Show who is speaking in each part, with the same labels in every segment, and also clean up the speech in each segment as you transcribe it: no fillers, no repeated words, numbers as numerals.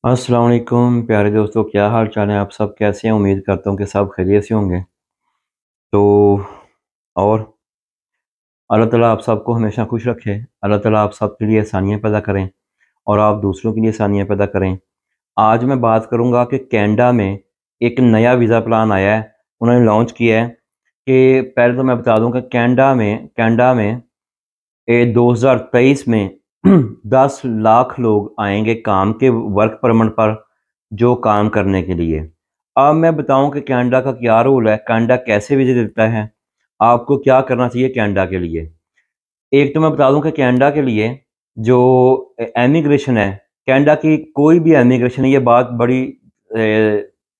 Speaker 1: السلام علیکم پیارے دوستو، کیا حال چال ہیں؟ آپ سب کیسے ہیں؟ امید کرتا ہوں کہ سب خیریت سے ہوں گے۔ تو اور اللہ تعالیٰ آپ سب کو ہمیشہ خوش رکھے، اللہ تعالیٰ آپ سب کے لیے آسانیاں پیدا کریں اور آپ دوسروں کے لیے آسانیاں پیدا کریں۔ آج میں بات کروں گا کہ کینیڈا میں ایک نیا ویزا پلان آیا ہے، انہوں نے لانچ کیا ہے کہ پہلے تو میں بتا دوں کہ کینیڈا میں 2023 میں 10 لاکھ لوگ آئیں گے کام کے ورک پرمٹ پر، جو کام کرنے کے لیے۔ اب میں بتاؤں کہ کینیڈا کا کیا رول ہے، کینیڈا کیسے ویزے دیتا ہے، آپ کو کیا کرنا چاہیے کینیڈا کے لیے۔ ایک تو میں بتا دوں کہ کینیڈا کے لیے جو ایمیگریشن ہے، کینیڈا کی کوئی بھی ایمیگریشن ہے، یہ بات بڑی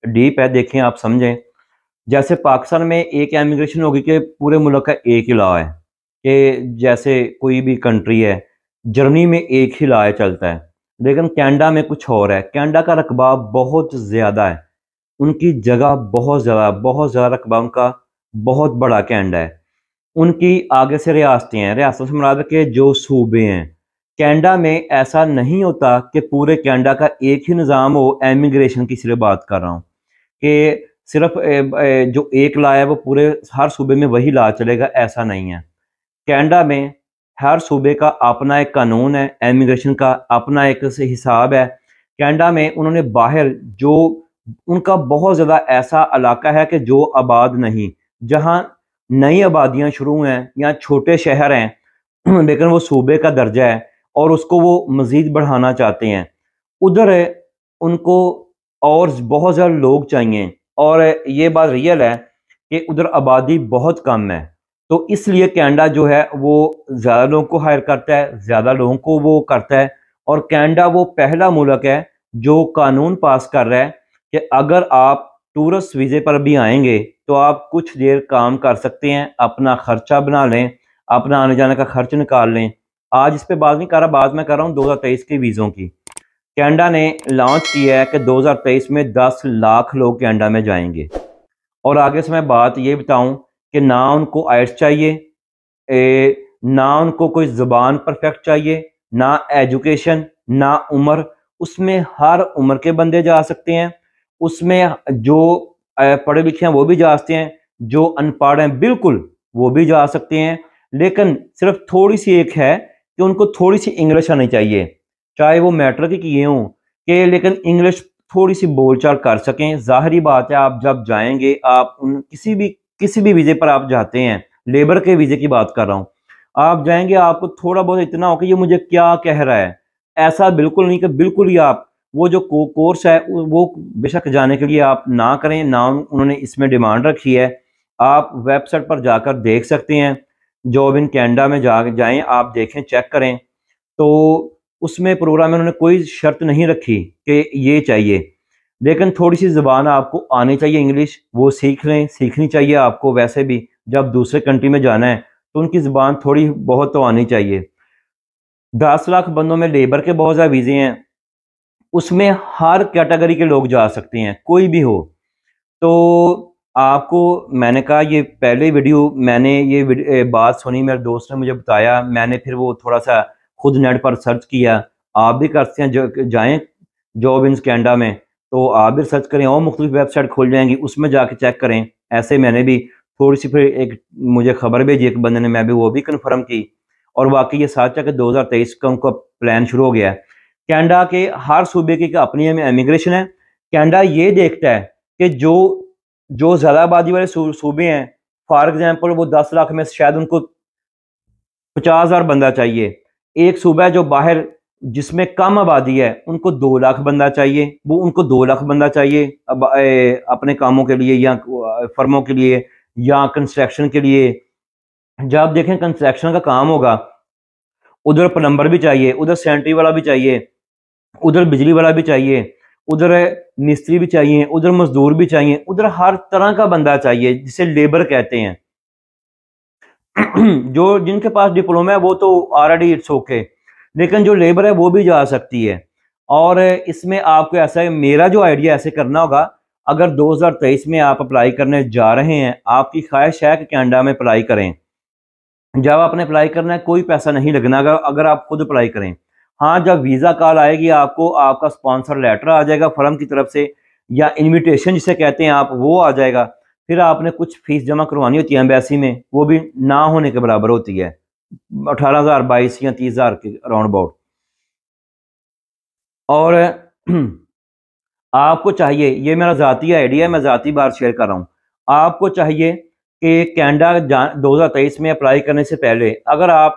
Speaker 1: ڈیپ ہے، دیکھیں آپ سمجھیں۔ جیسے پاکستان میں ایک ایمیگریشن ہوگی کہ پورے ملک کا ایک ہی لا ہے، کہ جیسے کوئی بھی کنٹری ہے، جرمنی میں ایک ہی لا چلتا ہے، لیکن کینیڈا میں کچھ اور ہے۔ کینیڈا کا رقبہ بہت زیادہ ہے، ان کی جگہ بہت زیادہ رقبہ ان کا بہت بڑا کینیڈا ہے۔ ان کی آگے سے ریاستیں ہیں، ریاستوں سے مراد ہے کہ جو صوبے ہیں۔ کینیڈا میں ایسا نہیں ہوتا کہ پورے کینیڈا کا ایک ہی نظام ہو، ایمیگریشن کی صرف بات کر رہا ہوں کہ صرف جو ایک لا ہے وہ پورے ہر صوبے میں وہی لا چلے گا، ایسا نہیں ہے۔ کینیڈا میں ہر صوبے کا اپنا ایک قانون ہے، ایمیگریشن کا اپنا ایک حساب ہے۔ کینیڈا میں انہوں نے باہر جو ان کا بہت زیادہ ایسا علاقہ ہے کہ جو آباد نہیں، جہاں نئی آبادیاں شروع ہیں یا چھوٹے شہر ہیں لیکن وہ صوبے کا درجہ ہے اور اس کو وہ مزید بڑھانا چاہتے ہیں، ادھر ان کو اور بہت زیادہ لوگ چاہیے، اور یہ بات ریئل ہے کہ ادھر آبادی بہت کم ہے۔ تو اس لیے کینیڈا جو ہے وہ زیادہ لوگوں کو ہائر کرتا ہے، زیادہ لوگوں کو وہ کرتا ہے، اور کینیڈا وہ پہلا ملک ہے جو قانون پاس کر رہا ہے کہ اگر آپ ٹورسٹ ویزے پر بھی آئیں گے تو آپ کچھ دیر کام کر سکتے ہیں، اپنا خرچہ بنا لیں، اپنا آنے جانے کا خرچ نکال لیں۔ آج اس پہ بات نہیں کر رہا، بات میں کر رہا ہوں 2023 کے ویزوں کی۔ کینیڈا نے لانچ کیا ہے کہ 2023 میں 10 لاکھ لوگ کینیڈا میں جائیں گے، اور آگے سے میں بات یہ بتاؤں کہ نہ ان کو آئلٹس چاہیے، نہ ان کو کوئی زبان پرفیکٹ چاہیے، نہ ایجوکیشن، نہ عمر۔ اس میں ہر عمر کے بندے جا سکتے ہیں، اس میں جو پڑھے لکھے ہیں وہ بھی جا سکتے ہیں، جو ان پڑھ ہیں بالکل وہ بھی جا سکتے ہیں، لیکن صرف تھوڑی سی ایک ہے کہ ان کو تھوڑی سی انگلش آنی چاہیے، چاہے وہ میٹرک کی کیے ہوں، کہ لیکن انگلش تھوڑی سی بول چال کر سکیں۔ ظاہری بات ہے آپ جب جائیں گے، آپ کسی بھی ویزے پر آپ جاتے ہیں، لیبر کے ویزے کی بات کر رہا ہوں، آپ جائیں گے آپ کو تھوڑا بہت اتنا ہو کہ یہ مجھے کیا کہہ رہا ہے، ایسا بالکل نہیں کہ بالکل ہی آپ وہ جو کورس ہے وہ بے شک جانے کے لیے آپ نہ کریں، نہ انہوں نے اس میں ڈیمانڈ رکھی ہے۔ آپ ویب سائٹ پر جا کر دیکھ سکتے ہیں، جاب ان کینیڈا میں جائیں، آپ دیکھیں، چیک کریں، تو اس میں پروگرام میں انہوں نے کوئی شرط نہیں رکھی کہ یہ چاہیے، لیکن تھوڑی سی زبان آپ کو آنی چاہیے، انگلش وہ سیکھ لیں، سیکھنی چاہیے آپ کو۔ ویسے بھی جب دوسرے کنٹری میں جانا ہے تو ان کی زبان تھوڑی بہت تو آنی چاہیے۔ 10 لاکھ بندوں میں لیبر کے بہت زیادہ ویزے ہیں، اس میں ہر کیٹیگری کے لوگ جا سکتے ہیں، کوئی بھی ہو۔ تو آپ کو میں نے کہا، یہ پہلے ویڈیو میں نے یہ بات سنی، میرے دوست نے مجھے بتایا، میں نے پھر وہ تھوڑا سا خود نیٹ پر سرچ کیا، آپ بھی کرتے ہیں، جائیں جاب انس کینیڈا میں تو آپ بھی سرچ کریں، اور مختلف ویب سائٹ کھول جائیں گی، اس میں جا کے چیک کریں۔ ایسے میں نے بھی تھوڑی سی پھر ایک مجھے خبر بھیجی ایک بندے نے، میں بھی وہ بھی کنفرم کی، اور واقعی یہ سچ ہے کہ 2023 کا ان کا پلان شروع ہو گیا ہے۔ کینیڈا کے ہر صوبے کی اپنی امیگریشن ہے۔ کینیڈا یہ دیکھتا ہے کہ جو زیادہ آبادی والے صوبے ہیں، فار ایگزامپل وہ 10 لاکھ میں شاید ان کو 50,000 بندہ چاہیے، ایک صوبہ ہے جو باہر جس میں کم آبادی ہے، ان کو 2 لاکھ بندہ چاہیے، وہ ان کو 2 لاکھ بندہ چاہیے اپنے کاموں کے لیے، یا فرموں کے لیے، یا کنسٹرکشن کے لیے۔ جب دیکھیں کنسٹرکشن کا کام ہوگا، ادھر پلمبر بھی چاہیے، ادھر سینٹری والا بھی چاہیے، ادھر بجلی والا بھی چاہیے، ادھر مستری بھی چاہیے، ادھر مزدور بھی چاہیے، ادھر ہر طرح کا بندہ چاہیے، جسے لیبر کہتے ہیں۔ جو جن کے پاس ڈپلومہ ہے وہ تو آلریڈی اٹس اوکے، لیکن جو لیبر ہے وہ بھی جا سکتی ہے۔ اور اس میں آپ کو ایسا ہے، میرا جو آئیڈیا ایسے کرنا ہوگا، اگر 2023 میں آپ اپلائی کرنے جا رہے ہیں، آپ کی خواہش ہے کہ کینیڈا میں اپلائی کریں، جب آپ نے اپلائی کرنا ہے کوئی پیسہ نہیں لگنا گا اگر آپ خود اپلائی کریں۔ ہاں، جب ویزا کال آئے گی آپ کو، آپ کا اسپانسر لیٹر آ جائے گا فرم کی طرف سے، یا انویٹیشن جسے کہتے ہیں آپ، وہ آ جائے گا۔ پھر آپ نے کچھ فیس جمع کروانی ہوتی ہے ایمبیسی میں، وہ بھی نہ ہونے کے برابر ہوتی ہے، 18,000 22 یا 30,000 کے راؤنڈ اباؤٹ۔ اور آپ کو چاہیے، یہ میرا ذاتی آئیڈیا ہے، میں ذاتی بات شیئر کر رہا ہوں، آپ کو چاہیے کہ کینیڈا 2023 میں اپلائی کرنے سے پہلے اگر آپ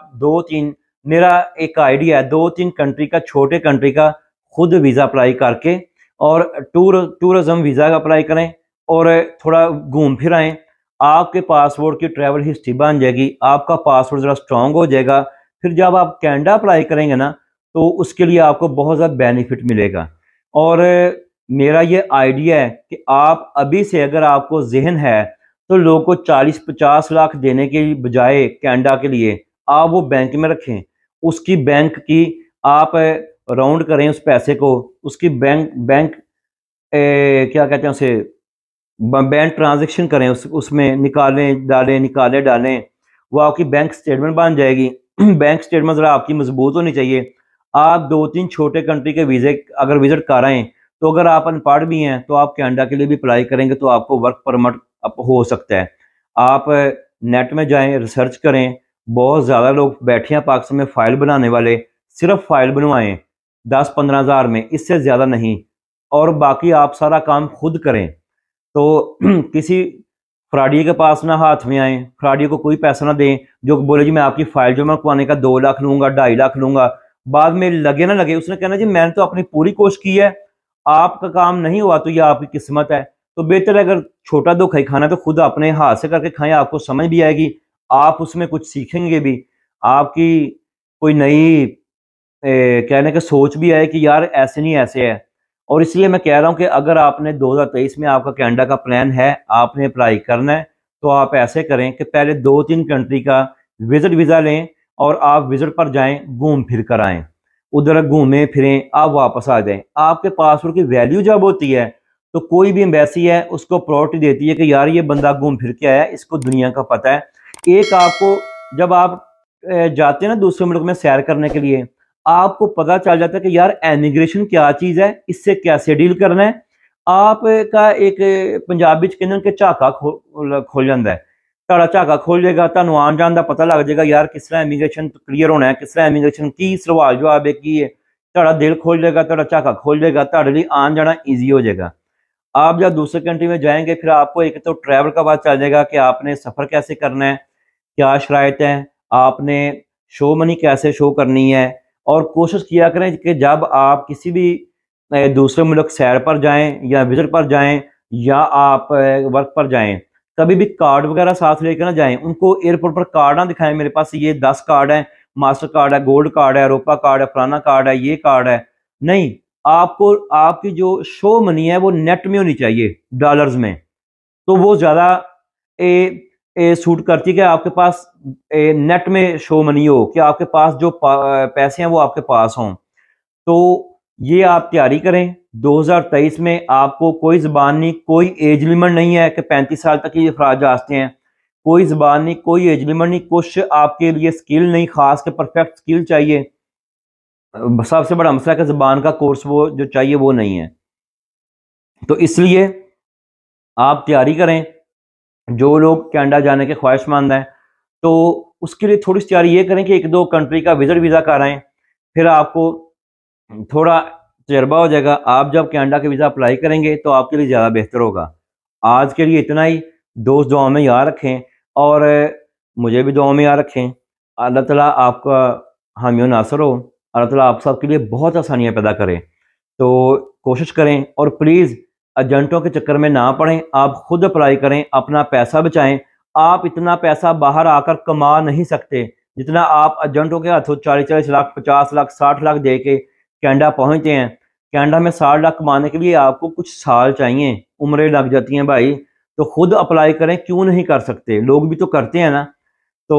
Speaker 1: میرا ایک آئیڈیا ہے، 2-3 کنٹری کا، چھوٹے کنٹری کا خود ویزا اپلائی کر کے، اور ٹورزم ویزا اپلائی کریں اور تھوڑا گھوم پھر آئیں۔ آپ کے پاسپورٹ کی ٹریول ہسٹری بن جائے گی، آپ کا پاسپورٹ ذرا اسٹرانگ ہو جائے گا، پھر جب آپ کینیڈا اپلائی کریں گے نا تو اس کے لیے آپ کو بہت زیادہ بینیفٹ ملے گا۔ اور میرا یہ آئیڈیا ہے کہ آپ ابھی سے، اگر آپ کو ذہن ہے تو لوگوں کو 40-50 لاکھ دینے کے بجائے کینیڈا کے لیے آپ وہ بینک میں رکھیں، اس کی بینک کی آپ راؤنڈ کریں اس پیسے کو، اس کی بینک کیا کہتے ہیں اسے، بینک ٹرانزیکشن کریں، اس میں نکالیں ڈالیں، وہ آپ کی بینک سٹیٹمنٹ بن جائے گی۔ بینک سٹیٹمنٹ ذرا آپ کی مضبوط ہونی چاہیے۔ آپ 2-3 چھوٹے کنٹری کے ویزے اگر وزٹ کر رہے ہیں تو اگر آپ ان پڑھ بھی ہیں تو آپ کینیڈا کے لیے بھی اپلائی کریں گے تو آپ کو ورک پرمٹ ہو سکتا ہے۔ آپ نیٹ میں جائیں، ریسرچ کریں، بہت زیادہ لوگ بیٹھے ہیں پاکستان میں فائل بنانے والے، صرف فائل بنوائیں 10-15 ہزار میں، اس سے زیادہ نہیں، اور باقی آپ سارا کام خود کریں۔ تو کسی فراڈی کے پاس نہ ہاتھ میں آئیں، فراڈی کو کوئی پیسہ نہ دیں جو بولے جی میں آپ کی فائل جمع کروانے کا 2 لاکھ لوں گا، 2.5 لاکھ لوں گا، بعد میں لگے نہ لگے اس نے کہنا جی میں نے تو اپنی پوری کوشش کی ہے، آپ کا کام نہیں ہوا تو یہ آپ کی قسمت ہے۔ تو بہتر ہے اگر چھوٹا دھوکہ کھانا ہے تو خود اپنے ہاتھ سے کر کے کھائیں، آپ کو سمجھ بھی آئے گی، آپ اس میں کچھ سیکھیں گے بھی، آپ کی کوئی نئی کہنے کا سوچ بھی آئے کہ یار ایسے نہیں ایسے ہے۔ اور اس لیے میں کہہ رہا ہوں کہ اگر آپ نے 2023 میں آپ کا کینیڈا کا پلان ہے، آپ نے اپلائی کرنا ہے، تو آپ ایسے کریں کہ پہلے 2-3 کنٹری کا وزٹ ویزا لیں اور آپ وزٹ پر جائیں، گھوم پھر کر آئیں، ادھر گھومیں پھریں، آپ واپس آ جائیں۔ آپ کے پاسپورٹ کی ویلیو جب ہوتی ہے تو کوئی بھی ایمبیسی ہے اس کو پرائورٹی دیتی ہے کہ یار یہ بندہ گھوم پھر کے آیا ہے، اس کو دنیا کا پتہ ہے۔ ایک آپ کو جب آپ جاتے ہیں نا دوسرے ملک میں سیر کرنے کے لیے، آپ کو پتہ چل جاتا ہے کہ یار ایمیگریشن کیا چیز ہے، اس سے کیسے ڈیل کرنا ہے۔ آپ کا ایک پنجابی چکن کے جھاکا کھول جاتا ہے، تھوڑا جھاکا کھول جائے گا، تمہیں آن جان کا پتہ لگ جائے گا یار کس طرح ایمیگریشن کلیئر ہونا ہے، کس طرح ایمیگریشن کی سوال جواب ہے کی ہے، تھوڑا دل کھول جائے گا، تھوڑا جھاکا کھول جائے گا، تھوڑے لیے آن جانا ایزی ہو جائے گا۔ آپ جب دوسرے کنٹری میں جائیں گے پھر آپ کو ایک تو ٹریول کا پتہ چل جائے گا کہ آپ نے سفر کیسے کرنا ہے، کیا شرائط ہیں، آپ نے شو منی کیسے شو کرنی ہے۔ اور کوشش کیا کریں کہ جب آپ کسی بھی دوسرے ملک سیر پر جائیں یا وزٹ پر جائیں یا آپ ورک پر جائیں، کبھی بھی کارڈ وغیرہ ساتھ لے کے نہ جائیں، ان کو ایئرپورٹ پر کارڈ نہ دکھائیں میرے پاس یہ 10 کارڈ ہیں، ماسٹر کارڈ ہے، گولڈ کارڈ ہے، روپا کارڈ ہے، فلانا کارڈ ہے، یہ کارڈ ہے، نہیں۔ آپ کو آپ کی جو شو منی ہے وہ نیٹ میں ہونی چاہیے، ڈالرز میں، تو وہ زیادہ سوٹ کرتی ہے کہ آپ کے پاس نیٹ میں شو منی ہو، کہ آپ کے پاس جو پیسے ہیں وہ آپ کے پاس ہوں۔ تو یہ آپ تیاری کریں، 2023 میں آپ کو کوئی زبان نہیں، کوئی ایج لیمٹ نہیں ہے کہ 35 سال تک یہ افراد جا سکتے ہیں، کوئی زبان نہیں، کوئی ایج لیمٹ نہیں، کچھ آپ کے لیے سکل نہیں خاص کہ پرفیکٹ سکل چاہیے۔ سب سے بڑا مسئلہ ہے کہ زبان کا کورس وہ جو چاہیے وہ نہیں ہے، تو اس لیے آپ تیاری کریں۔ جو لوگ کینیڈا جانے کے خواہش مند ہیں تو اس کے لیے تھوڑی سی تیاری یہ کریں کہ 1-2 کنٹری کا وزٹ ویزا کرائیں، پھر آپ کو تھوڑا تجربہ ہو جائے گا۔ آپ جب کینیڈا کے ویزا اپلائی کریں گے تو آپ کے لیے زیادہ بہتر ہوگا۔ آج کے لیے اتنا ہی، دوست دعاؤں میں یاد رکھیں اور مجھے بھی دعاؤں میں یاد رکھیں۔ اللہ تعالیٰ آپ کا حامی و ناصر ہو، اللہ تعالیٰ آپ سب کے لیے بہت آسانیاں پیدا کرے۔ تو کوشش کریں اور پلیز ایجنٹوں کے چکر میں نہ پڑیں، آپ خود اپلائی کریں، اپنا پیسہ بچائیں۔ آپ اتنا پیسہ باہر آ کر کما نہیں سکتے جتنا آپ ایجنٹوں کے ہاتھوں 40 لاکھ 50 لاکھ 60 لاکھ دے کے کینیڈا پہنچتے ہیں۔ کینیڈا میں 60 لاکھ کمانے کے لیے آپ کو کچھ سال چاہیے، عمریں لگ جاتی ہیں بھائی، تو خود اپلائی کریں، کیوں نہیں کر سکتے، لوگ بھی تو کرتے ہیں نا۔ تو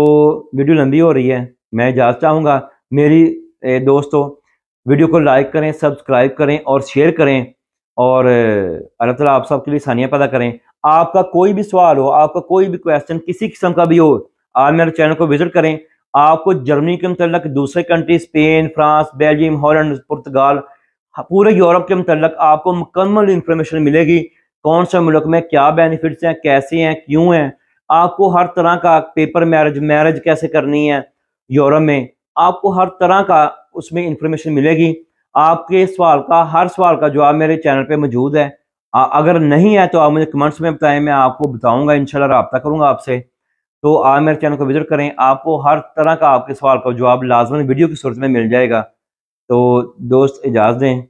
Speaker 1: ویڈیو لمبی ہو رہی ہے، میں اجازت چاہوں گا، میری دوستو ویڈیو کو لائک کریں، سبسکرائب کریں اور شیئر کریں، اور اللہ تعالیٰ آپ سب کے لیے آسانیاں پیدا کریں۔ آپ کا کوئی بھی سوال ہو، آپ کا کوئی بھی کویسچن کسی قسم کا بھی ہو، آپ میرے چینل کو وزٹ کریں۔ آپ کو جرمنی کے متعلق، دوسرے country, Spain, France, Belgium, Holland, Portugal, پورے یورپ کے متعلق آپ کو مکمل انفارمیشن ملے گی۔ کون سا ملک میں کیا بینیفٹس ہیں، کیسے ہیں، کیوں ہیں۔ آپ کو ہر طرح کا پیپر میرج کیسے کرنی ہے یورپ میں، آپ کو ہر طرح کا اس میں انفارمیشن ملے گی۔ آپ کے سوال کا، ہر سوال کا جواب میرے چینل پہ موجود ہے۔ اگر نہیں ہے تو آپ مجھے کمنٹس میں بتائیں، میں آپ کو بتاؤں گا، انشاءاللہ رابطہ کروں گا آپ سے۔ تو آپ میرے چینل کو وزٹ کریں، آپ کو ہر طرح کا آپ کے سوال کا جواب لازماً ویڈیو کی صورت میں مل جائے گا۔ تو دوست اجازت دیں۔